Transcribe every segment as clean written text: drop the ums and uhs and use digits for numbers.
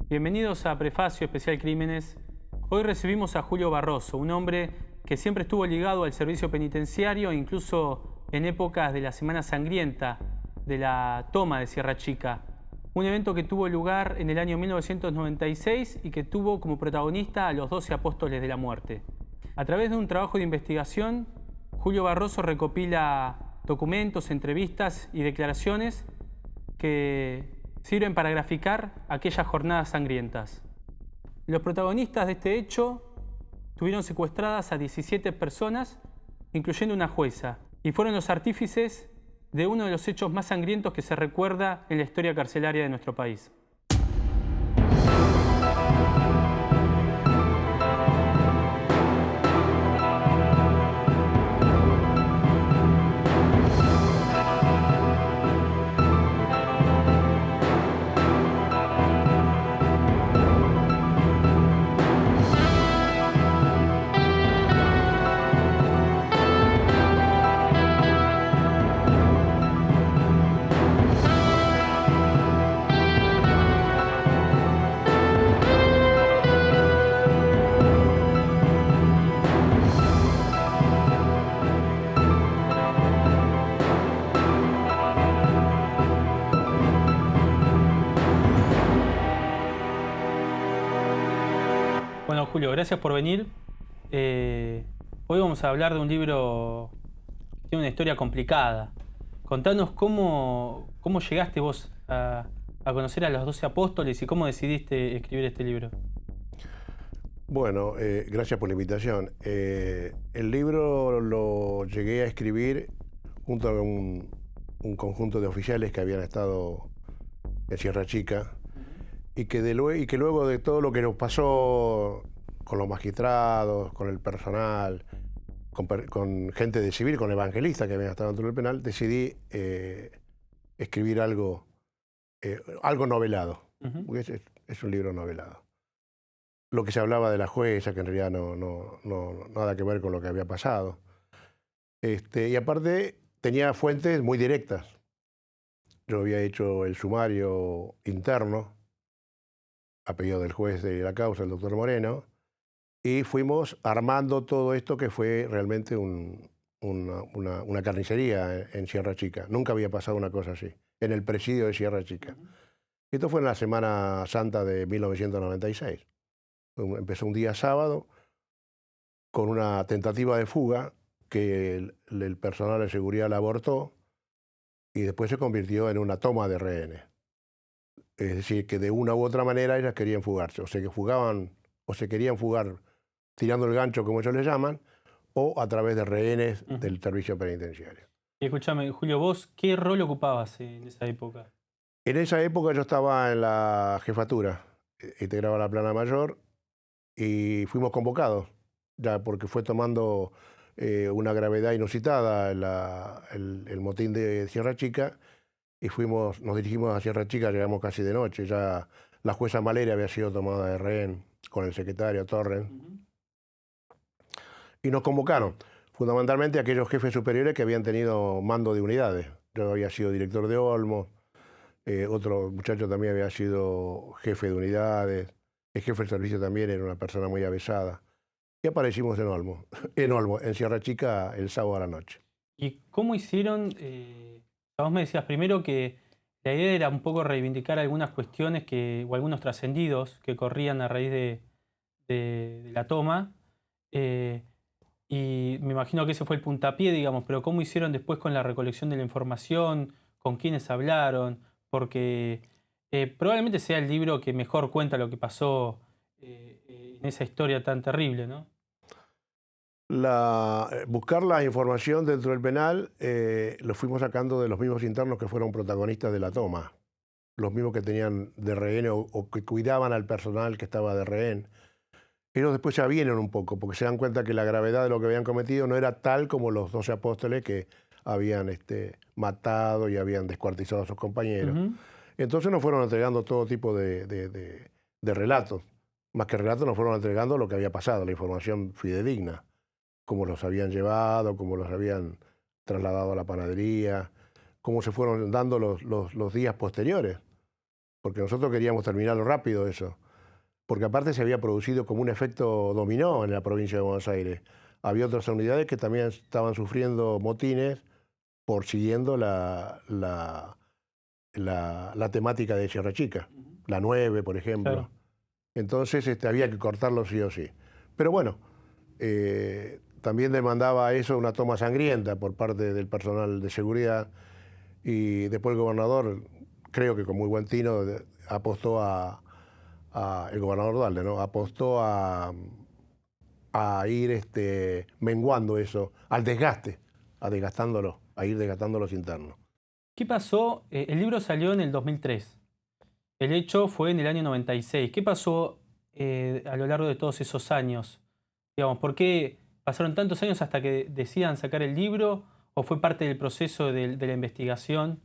Bienvenidos a Prefacio Especial Crímenes. Hoy recibimos a Julio Barroso, un hombre que siempre estuvo ligado al servicio penitenciario, incluso en épocas de la Semana Sangrienta, de la toma de Sierra Chica. Un evento que tuvo lugar en el año 1996 y que tuvo como protagonista a los 12 apóstoles de la muerte. A través de un trabajo de investigación, Julio Barroso recopila documentos, entrevistas y declaraciones que sirven para graficar aquellas jornadas sangrientas. Los protagonistas de este hecho tuvieron secuestradas a 17 personas, incluyendo una jueza, y fueron los artífices de uno de los hechos más sangrientos que se recuerda en la historia carcelaria de nuestro país. Bueno, Julio, gracias por venir. Hoy vamos a hablar de un libro que tiene una historia complicada. Contanos cómo llegaste vos a conocer a los 12 apóstoles y cómo decidiste escribir este libro. Bueno, gracias por la invitación. El libro lo llegué a escribir junto a un conjunto de oficiales que habían estado en Sierra Chica y que luego de todo lo que nos pasó con los magistrados, con el personal, con gente de civil, con evangelistas que habían estado dentro del penal, decidí escribir algo novelado, porque es un libro novelado. Lo que se hablaba de la jueza, que en realidad no nada que ver con lo que había pasado. Y aparte tenía fuentes muy directas. Yo había hecho el sumario interno, a pedido del juez de la causa, el doctor Moreno, y fuimos armando todo esto que fue realmente una carnicería en Sierra Chica. Nunca había pasado una cosa así, en el presidio de Sierra Chica. Esto fue en la Semana Santa de 1996. Empezó un día sábado con una tentativa de fuga que el personal de seguridad la abortó y después se convirtió en una toma de rehenes. Es decir, que de una u otra manera ellas querían fugarse, o sea que fugaban o se querían fugar tirando el gancho, como ellos le llaman, o a través de rehenes del servicio penitenciario. Y escúchame, Julio, ¿vos qué rol ocupabas en esa época? En esa época yo estaba en la jefatura, integraba la plana mayor y fuimos convocados, ya porque fue tomando una gravedad inusitada el motín de Sierra Chica y nos dirigimos a Sierra Chica, llegamos casi de noche, ya la jueza Malera había sido tomada de rehén con el secretario Torres y nos convocaron, fundamentalmente aquellos jefes superiores que habían tenido mando de unidades. Yo había sido director de Olmos, otro muchacho también había sido jefe de unidades, el jefe del servicio también era una persona muy avesada. Y aparecimos en Olmos, en Sierra Chica, el sábado a la noche. ¿Y cómo hicieron? Vos me decías primero que la idea era un poco reivindicar algunas cuestiones o algunos trascendidos que corrían a raíz de la toma. Y me imagino que ese fue el puntapié, digamos, pero ¿cómo hicieron después con la recolección de la información? ¿Con quiénes hablaron? Porque probablemente sea el libro que mejor cuenta lo que pasó en esa historia tan terrible, ¿no? Buscar la información dentro del penal lo fuimos sacando de los mismos internos que fueron protagonistas de la toma. Los mismos que tenían de rehén o que cuidaban al personal que estaba de rehén. Ellos después se avienen un poco porque se dan cuenta que la gravedad de lo que habían cometido no era tal como los 12 apóstoles que habían matado y habían descuartizado a sus compañeros. Entonces nos fueron entregando todo tipo de relatos. Más que relatos nos fueron entregando lo que había pasado, la información fidedigna. Cómo los habían llevado, cómo los habían trasladado a la panadería, cómo se fueron dando los días posteriores. porque nosotros queríamos terminarlo rápido eso, porque aparte se había producido como un efecto dominó en la provincia de Buenos Aires. Había otras unidades que también estaban sufriendo motines por siguiendo la temática de Sierra Chica, la 9, por ejemplo. Claro. Entonces había que cortarlo sí o sí. Pero bueno, también demandaba eso una toma sangrienta por parte del personal de seguridad, y después el gobernador, creo que con muy buen tino, apostó el gobernador Dualde, ¿no? Apostó a ir menguando eso, al desgaste, a desgastándolo, a ir desgastando los internos. ¿Qué pasó? El libro salió en el 2003. El hecho fue en el año 96. ¿Qué pasó a lo largo de todos esos años? Digamos, ¿por qué pasaron tantos años hasta que decidan sacar el libro? ¿O fue parte del proceso de la investigación?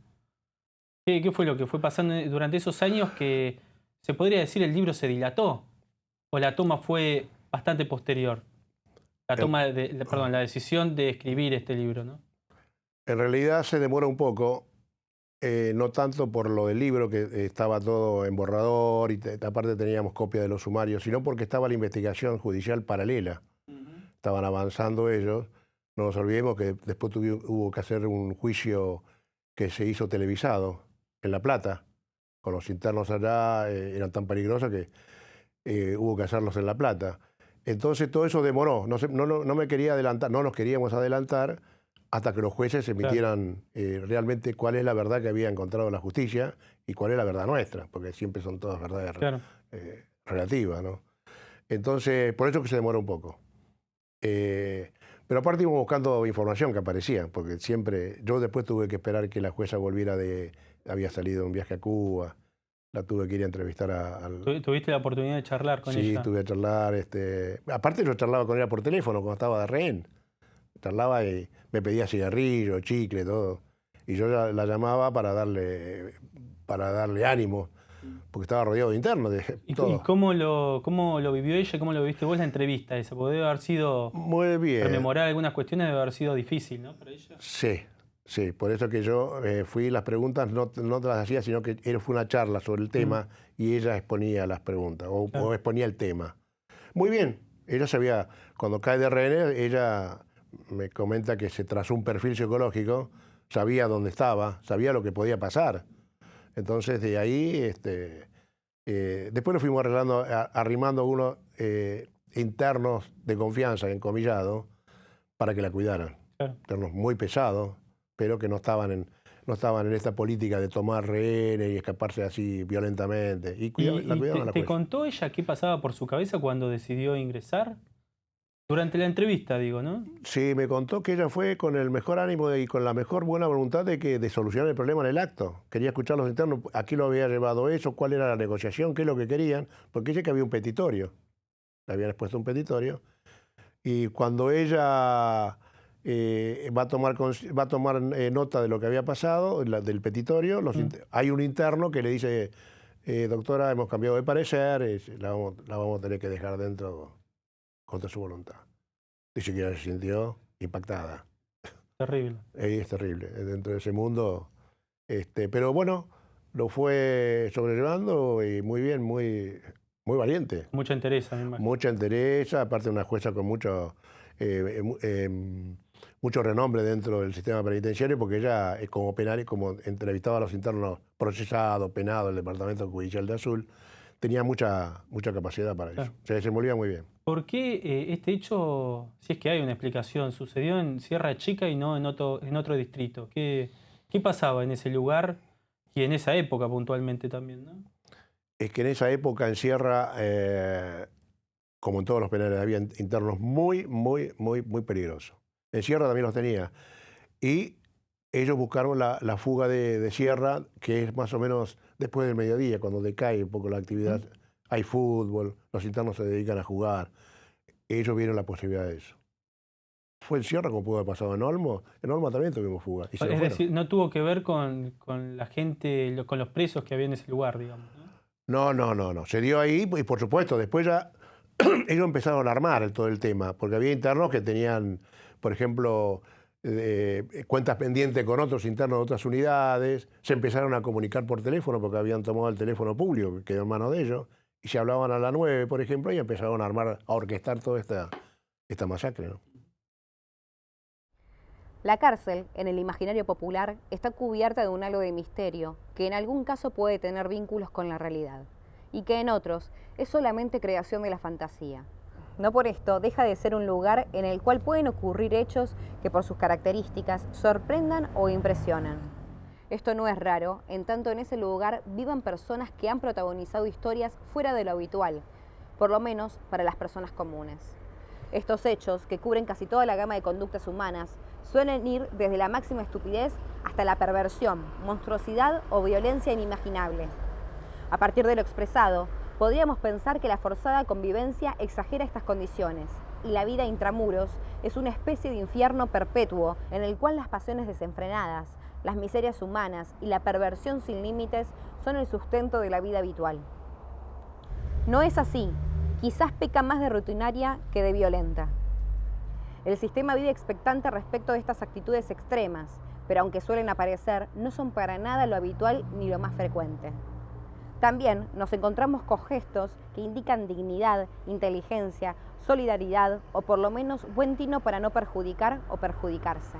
¿Qué fue lo que fue pasando durante esos años que se podría decir el libro se dilató? ¿O la toma fue bastante posterior? La decisión de escribir este libro, ¿no? En realidad se demora un poco, no tanto por lo del libro, que estaba todo en borrador y aparte teníamos copia de los sumarios, sino porque estaba la investigación judicial paralela. Estaban avanzando ellos. No nos olvidemos que después hubo que hacer un juicio que se hizo televisado en La Plata, con los internos allá, eran tan peligrosos que hubo que hacerlos en La Plata. Entonces todo eso demoró, no me quería adelantar, no nos queríamos adelantar hasta que los jueces emitieran realmente cuál es la verdad que había encontrado la justicia y cuál es la verdad nuestra, porque siempre son todas verdades relativas, ¿no? Entonces, por eso que se demoró un poco. Pero aparte íbamos buscando información que aparecía, porque siempre, yo después tuve que esperar que la jueza volviera había salido de un viaje a Cuba, la tuve que ir a entrevistar ¿Tuviste la oportunidad de charlar con ella? Sí, tuve a charlar, aparte yo charlaba con ella por teléfono cuando estaba de rehén, charlaba y me pedía cigarrillo, chicle, todo, y yo la llamaba para darle ánimo, porque estaba rodeado de internos. ¿Y cómo lo vivió ella? ¿Cómo lo viste vos la entrevista esa? Porque debe haber sido... Muy bien. Rememorar algunas cuestiones debe haber sido difícil, ¿no? Para ella. Sí, por eso que yo las preguntas no te las hacía, sino que fue una charla sobre el tema y ella exponía las preguntas o exponía el tema. Muy bien, ella sabía, cuando cae de rehenes, ella me comenta que se trazó un perfil psicológico, sabía dónde estaba, sabía lo que podía pasar. Entonces de ahí, después nos fuimos arrimando unos internos de confianza, encomillado, para que la cuidaran. Claro. Internos muy pesados, pero que no estaban en esta política de tomar rehenes y escaparse así violentamente. Y la cuidaban a la ¿Te jueza. contó ella qué pasaba por su cabeza cuando decidió ingresar? Durante la entrevista, digo, ¿no? Sí, me contó que ella fue con el mejor ánimo y con la mejor buena voluntad de solucionar el problema en el acto. Quería escuchar a los internos, a qué lo había llevado eso, cuál era la negociación, qué es lo que querían, porque ella que había un petitorio. Le habían expuesto un petitorio. Y cuando ella va a tomar nota de lo que había pasado, del petitorio, hay un interno que le dice, doctora, hemos cambiado de parecer, la vamos a tener que dejar dentro contra su voluntad. Dice que ella se sintió impactada. Terrible. Es terrible, dentro de ese mundo. Pero bueno, lo fue sobrellevando y muy bien, muy valiente. Mucha entereza, me imagino. Mucha entereza, aparte de una jueza con mucho renombre dentro del sistema penitenciario, porque ella, como entrevistaba a los internos procesados, penados del Departamento Judicial de Azul, tenía mucha capacidad para eso. Se desenvolvía muy bien. ¿Por qué este hecho, si es que hay una explicación, sucedió en Sierra Chica y no en otro distrito? ¿Qué pasaba en ese lugar y en esa época puntualmente también, ¿no? Es que en esa época en Sierra, como en todos los penales, había internos muy peligrosos. En Sierra también los tenía. Y ellos buscaron la fuga de Sierra, que es más o menos después del mediodía, cuando decae un poco la actividad. Hay fútbol, los internos se dedican a jugar. Ellos vieron la posibilidad de eso. Fue en Sierra como pudo haber pasado en Olmo. En Olmo también tuvimos fuga. Es decir, no tuvo que ver con la gente, con los presos que había en ese lugar, digamos, ¿no? No. Se dio ahí y por supuesto, después ya ellos empezaron a armar todo el tema, porque había internos que tenían, por ejemplo, cuentas pendientes con otros internos de otras unidades, se empezaron a comunicar por teléfono porque habían tomado el teléfono público, que quedó en manos de ellos, y se hablaban a las 9, por ejemplo, y empezaron a armar, a orquestar toda esta masacre, ¿no? La cárcel, en el imaginario popular, está cubierta de un halo de misterio, que en algún caso puede tener vínculos con la realidad, y que en otros es solamente creación de la fantasía. No por esto deja de ser un lugar en el cual pueden ocurrir hechos que por sus características sorprendan o impresionan. Esto no es raro, en tanto en ese lugar vivan personas que han protagonizado historias fuera de lo habitual, por lo menos para las personas comunes. Estos hechos, que cubren casi toda la gama de conductas humanas, suelen ir desde la máxima estupidez hasta la perversión, monstruosidad o violencia inimaginable. A partir de lo expresado, podríamos pensar que la forzada convivencia exagera estas condiciones y la vida intramuros es una especie de infierno perpetuo en el cual las pasiones desenfrenadas, las miserias humanas y la perversión sin límites son el sustento de la vida habitual. No es así, quizás peca más de rutinaria que de violenta. El sistema vive expectante respecto de estas actitudes extremas, pero aunque suelen aparecer, no son para nada lo habitual ni lo más frecuente. También nos encontramos con gestos que indican dignidad, inteligencia, solidaridad o por lo menos buen tino para no perjudicar o perjudicarse.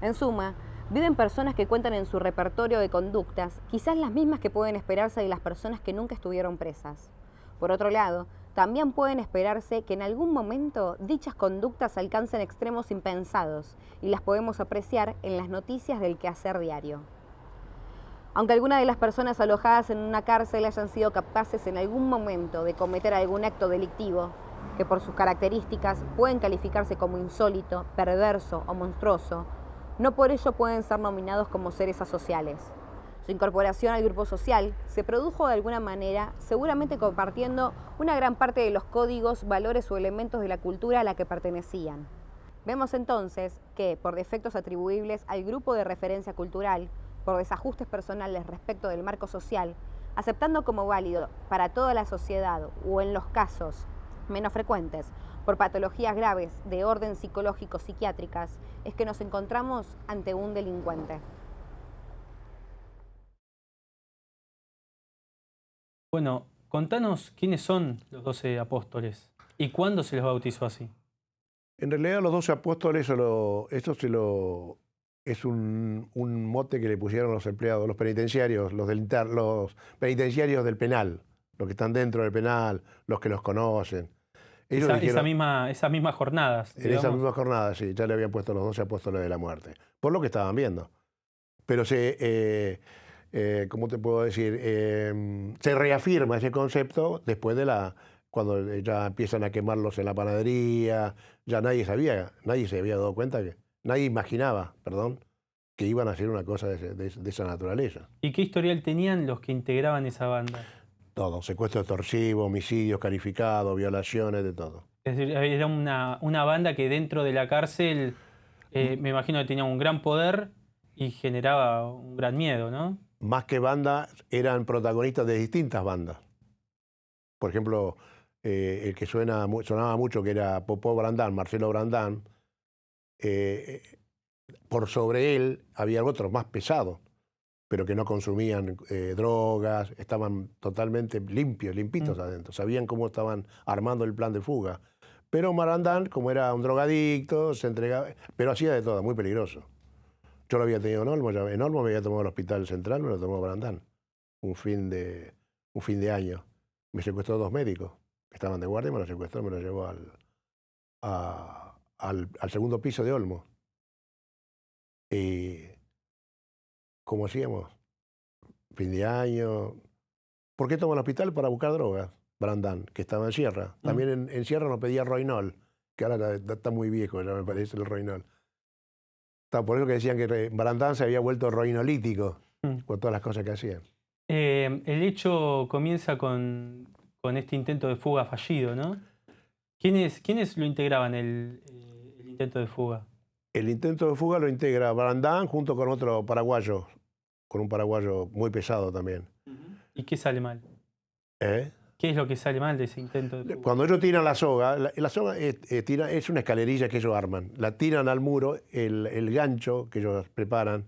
En suma, viven personas que cuentan en su repertorio de conductas, quizás las mismas que pueden esperarse de las personas que nunca estuvieron presas. Por otro lado, también pueden esperarse que en algún momento dichas conductas alcancen extremos impensados y las podemos apreciar en las noticias del quehacer diario. Aunque algunas de las personas alojadas en una cárcel hayan sido capaces en algún momento de cometer algún acto delictivo, que por sus características pueden calificarse como insólito, perverso o monstruoso, no por ello pueden ser nominados como seres asociales. Su incorporación al grupo social se produjo de alguna manera, seguramente compartiendo una gran parte de los códigos, valores o elementos de la cultura a la que pertenecían. Vemos entonces que, por defectos atribuibles al grupo de referencia cultural, por desajustes personales respecto del marco social, aceptando como válido para toda la sociedad o en los casos menos frecuentes, por patologías graves de orden psicológico-psiquiátricas, es que nos encontramos ante un delincuente. Bueno, contanos quiénes son los 12 apóstoles y cuándo se los bautizó así. En realidad los 12 apóstoles, es un mote que le pusieron los empleados, los penitenciarios, los penitenciarios del penal, los que están dentro del penal, los que los conocen. Esas mismas jornadas. En esas mismas jornadas, sí, ya le habían puesto los 12 apóstoles de la muerte, por lo que estaban viendo. Pero ¿cómo te puedo decir? Se reafirma ese concepto después cuando ya empiezan a quemarlos en la panadería, ya nadie se había dado cuenta, nadie imaginaba, que iban a hacer una cosa de esa naturaleza. ¿Y qué historial tenían los que integraban esa banda? Todo, secuestro extorsivo, homicidios calificados, violaciones, de todo. Es decir, era una banda que dentro de la cárcel, me imagino que tenía un gran poder y generaba un gran miedo, ¿no? Más que banda, eran protagonistas de distintas bandas. Por ejemplo, el que sonaba mucho, que era Popó Brandán, Marcelo Brandán, por sobre él había otros más pesados, pero que no consumían drogas, estaban totalmente limpitos adentro, sabían cómo estaban armando el plan de fuga. Pero Brandán, como era un drogadicto, se entregaba, pero hacía de todo, muy peligroso. Yo lo había tenido en Olmo me había tomado al Hospital Central, me lo tomó Brandán, un fin de año. Me secuestró 2 médicos que estaban de guardia, me lo secuestró, me lo llevó al segundo piso de Olmo. Y ¿cómo hacíamos? Fin de año. ¿Por qué tomó al hospital? Para buscar drogas, Brandán, que estaba en Sierra. También en Sierra nos pedía Roinol, que ahora está muy viejo, ya me parece el Roinol. Por eso que decían que Brandán se había vuelto roinolítico por todas las cosas que hacía. El hecho comienza con este intento de fuga fallido, ¿no? ¿Quiénes lo integraban el intento de fuga? El intento de fuga lo integra Brandán junto con otro paraguayo, con un paraguayo muy pesado también. ¿Y qué sale mal? ¿Qué es lo que sale mal de ese intento de fuga? Cuando ellos tiran la soga, la soga es una escalerilla que ellos arman. La tiran al muro, el gancho que ellos preparan,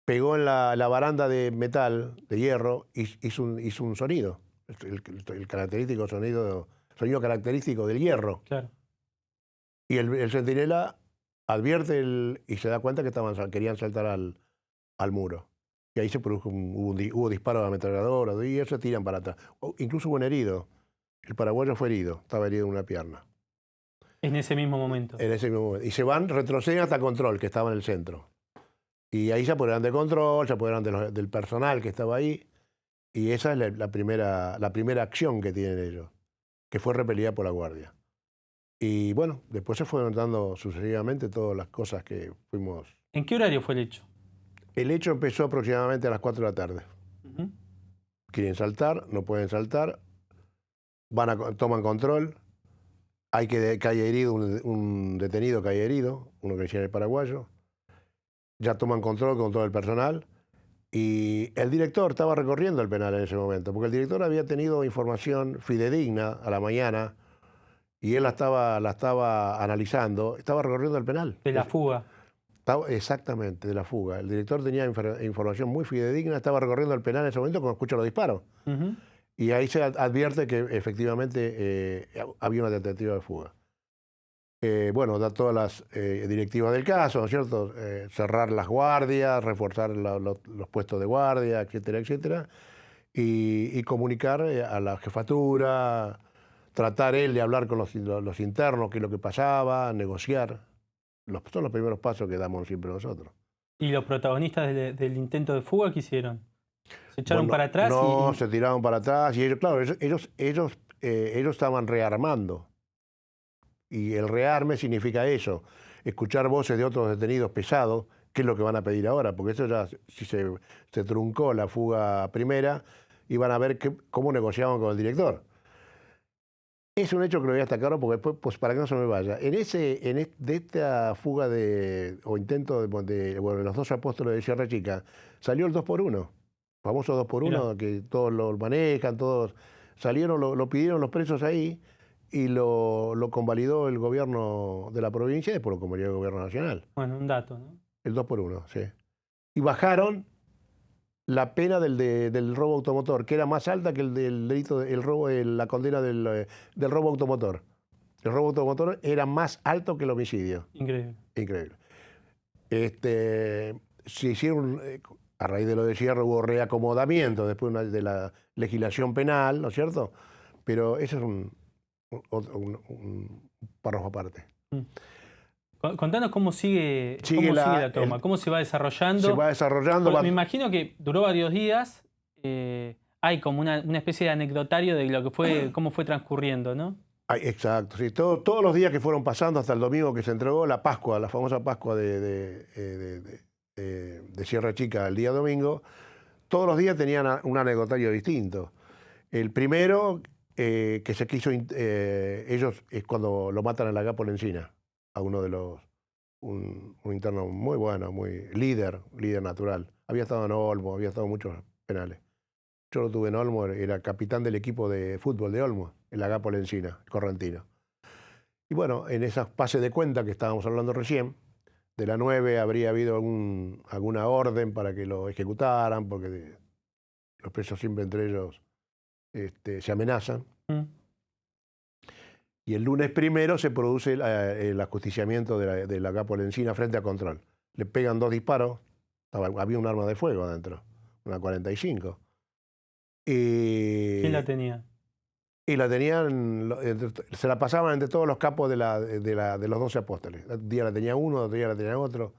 pegó en la baranda de metal, de hierro, y hizo un sonido. El característico sonido característico del hierro. Claro. Y el centinela advierte y se da cuenta que querían saltar al muro. Y ahí se produjo hubo disparos de ametralladora y ellos se tiran para atrás. Incluso hubo un herido. El paraguayo fue herido, estaba herido en una pierna. En ese mismo momento. En ese mismo momento. Y retroceden hasta Control, que estaba en el centro. Y ahí se apoderan de Control, se apoderan del personal que estaba ahí. Y esa es la primera acción que tienen ellos, que fue repelida por la Guardia. Y bueno, después se fueron dando sucesivamente todas las cosas que fuimos... ¿En qué horario fue el hecho? El hecho empezó aproximadamente a las 4 de la tarde. Quieren saltar, no pueden saltar, toman Control, hay herido, un detenido que hay herido, uno que decía en el paraguayo, ya toman Control con todo el personal, y el director estaba recorriendo el penal en ese momento, porque el director había tenido información fidedigna a la mañana, y él la estaba analizando, estaba recorriendo el penal. De la fuga. Exactamente, de la fuga. El director tenía información muy fidedigna, estaba recorriendo el penal en ese momento cuando escucha los disparos. Y ahí se advierte que efectivamente había una tentativa de fuga. Bueno, da todas las directivas del caso, ¿no es cierto? Cerrar las guardias, reforzar los puestos de guardia, etcétera, etcétera. Y comunicar a la jefatura, tratar él de hablar con los internos, qué es lo que pasaba, negociar. Son los primeros pasos que damos siempre nosotros. ¿Y los protagonistas del intento de fuga qué hicieron? ¿Se echaron para atrás? No, se tiraron para atrás. Y ellos, claro, ellos estaban rearmando. Y el rearme significa eso, escuchar voces de otros detenidos pesados, que es lo que van a pedir ahora, porque eso ya, si se truncó la fuga primera, iban a ver cómo negociaban con el director. Es un hecho que lo voy a destacar porque después, pues, para que no se me vaya. De esta fuga o intento de los dos apóstoles de Sierra Chica, salió el 2x1, famoso 2x1, Mira, que todos lo manejan, todos salieron, lo pidieron los presos ahí y lo convalidó el gobierno de la provincia y después lo convalidó el gobierno nacional. Bueno, un dato, ¿no? El 2x1, sí. Y bajaron la pena del robo automotor, que era más alta que el del delito, la condena del robo automotor. El robo automotor era más alto que el homicidio. Increíble. Increíble. Se hicieron, a raíz de lo de Sierra hubo reacomodamiento después de la legislación penal, ¿no es cierto? Pero eso es un párrafo aparte. Contanos cómo sigue la toma, cómo se va desarrollando. Se va desarrollando. Me imagino que duró varios días. Hay como una especie de anecdotario de lo que fue, cómo fue transcurriendo, ¿no? Exacto, sí. Todos los días que fueron pasando hasta el domingo que se entregó la Pascua, la famosa Pascua de Sierra Chica, el día domingo, todos los días tenían un anecdotario distinto. El primero que se quiso, ellos es cuando lo matan en la Gapo Lencina, a uno de un interno muy bueno, muy líder natural. Había estado en Olmo, había estado en muchos penales. Yo lo tuve en Olmo, era capitán del equipo de fútbol de Olmo, en la Gapo Lencina, correntino. Y bueno, en esas pases de cuenta que estábamos hablando recién, de la 9 habría habido alguna orden para que lo ejecutaran, porque los presos siempre entre ellos se amenazan. Y el lunes primero se produce el ajusticiamiento de la Gapo Lencina frente a Control. Le pegan 2 disparos, había un arma de fuego adentro, una 45. ¿Quién la tenía? Y la tenían, se la pasaban entre todos los capos de los 12 apóstoles. Un día la tenía uno, otro día la tenía otro.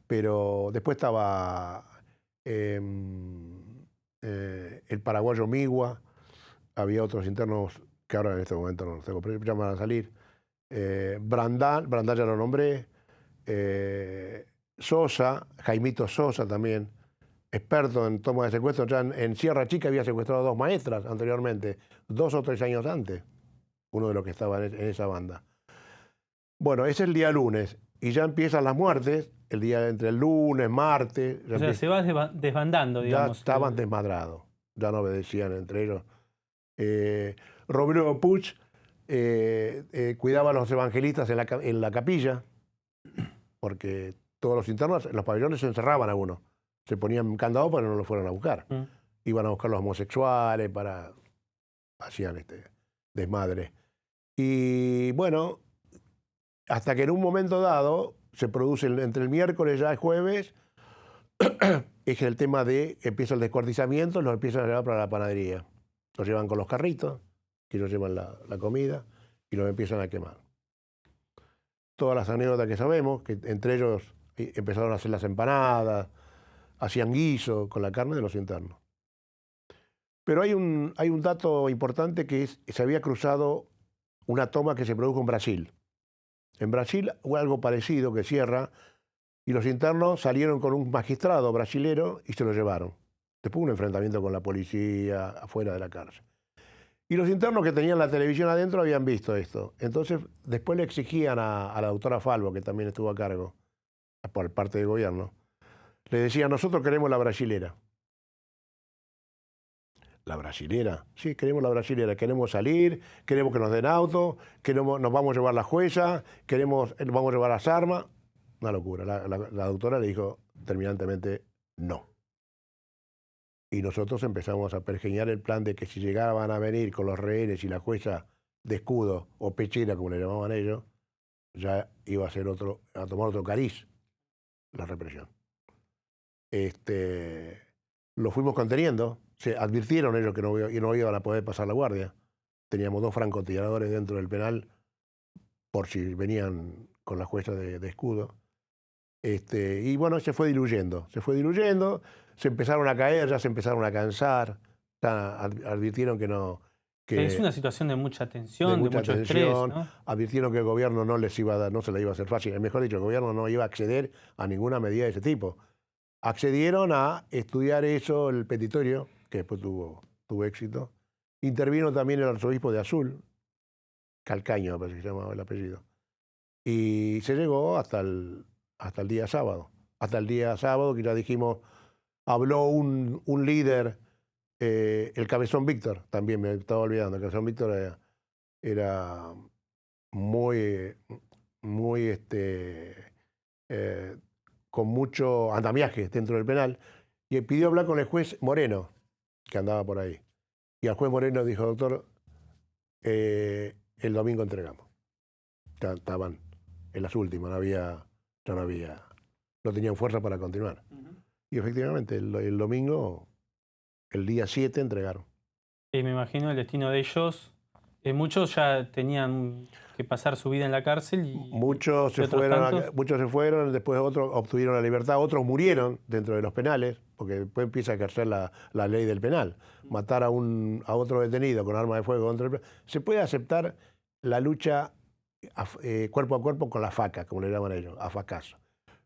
Pero después estaba el paraguayo Migua, había otros internos que ahora en este momento no los tengo, pero ya van a salir. Brandán ya lo nombré. Sosa, Jaimito Sosa también, experto en toma de secuestro. Ya en Sierra Chica había secuestrado 2 maestras anteriormente, 2 o 3 años antes, uno de los que estaba en esa banda. Bueno, ese es el día lunes, y ya empiezan las muertes, el día entre el lunes, martes. O sea, se va desbandando, digamos. Ya estaban desmadrados, ya no obedecían entre ellos. Romero Puig cuidaba a los evangelistas en la capilla, porque todos los internos, en los pabellones se encerraban algunos. Se ponían candado para que no los fueran a buscar. Iban a buscar los homosexuales, hacían desmadre. Y bueno, hasta que en un momento dado se produce entre el miércoles ya el jueves, es el tema de empieza el descuartizamiento, los empiezan a llevar para la panadería. Los llevan con los carritos, que ellos llevan la comida, y los empiezan a quemar. Todas las anécdotas que sabemos, que entre ellos empezaron a hacer las empanadas, hacían guiso con la carne de los internos. Pero hay un dato importante que se había cruzado una toma que se produjo en Brasil. En Brasil hubo algo parecido que cierra, y los internos salieron con un magistrado brasilero y se lo llevaron. Después un enfrentamiento con la policía afuera de la cárcel. Y los internos que tenían la televisión adentro habían visto esto. Entonces después le exigían a la doctora Falvo, que también estuvo a cargo por parte del gobierno, le decían: nosotros queremos la brasilera. ¿La brasilera? Sí, queremos la brasilera. Queremos salir, queremos que nos den auto, nos vamos a llevar la jueza, vamos a llevar las armas. Una locura. La doctora le dijo terminantemente no. Y nosotros empezamos a pergeñar el plan de que si llegaban a venir con los rehenes y la jueza de escudo o pechera, como le llamaban ellos, ya iba a tomar otro cariz la represión. Lo fuimos conteniendo. Se advirtieron ellos que no iban a poder pasar la guardia. Teníamos 2 francotiradores dentro del penal por si venían con la jueza de escudo. Y bueno, se fue diluyendo, se empezaron a caer, ya se empezaron a cansar, ya advirtieron que no... Es una situación de mucha tensión, de mucho estrés, ¿no? Advirtieron que el gobierno no se la iba a hacer fácil. Mejor dicho, el gobierno no iba a acceder a ninguna medida de ese tipo. Accedieron a estudiar eso, el petitorio, que después tuvo éxito. Intervino también el arzobispo de Azul, Calcaño, me parece que se llamaba el apellido. Y se llegó hasta el día sábado. Hasta el día sábado, que ya dijimos, habló un líder, el Cabezón Víctor, también me estaba olvidando. El Cabezón Víctor era muy con mucho andamiaje dentro del penal, y pidió hablar con el juez Moreno, que andaba por ahí. Y al juez Moreno dijo: doctor, el domingo entregamos. Ya estaban en las últimas, no tenían fuerza para continuar. Y efectivamente, el domingo, el día 7, entregaron. Y me imagino el destino de ellos. Muchos ya tenían que pasar su vida en la cárcel. Muchos se fueron, después otros obtuvieron la libertad, otros murieron dentro de los penales, porque después empieza a ejercer la ley del penal. Matar a otro detenido con arma de fuego contra el penal. Se puede aceptar la lucha cuerpo a cuerpo con la faca, como le llaman ellos, a facazo.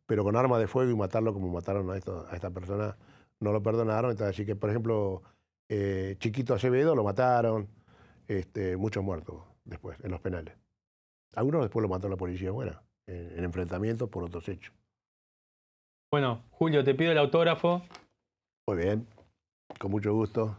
Pero con arma de fuego y matarlo como mataron a esta persona, no lo perdonaron. Entonces, así que, por ejemplo, Chiquito Acevedo lo mataron, muchos muertos después en los penales. Algunos después lo mató la policía buena, en enfrentamientos por otros hechos. Bueno, Julio, te pido el autógrafo. Muy bien, con mucho gusto.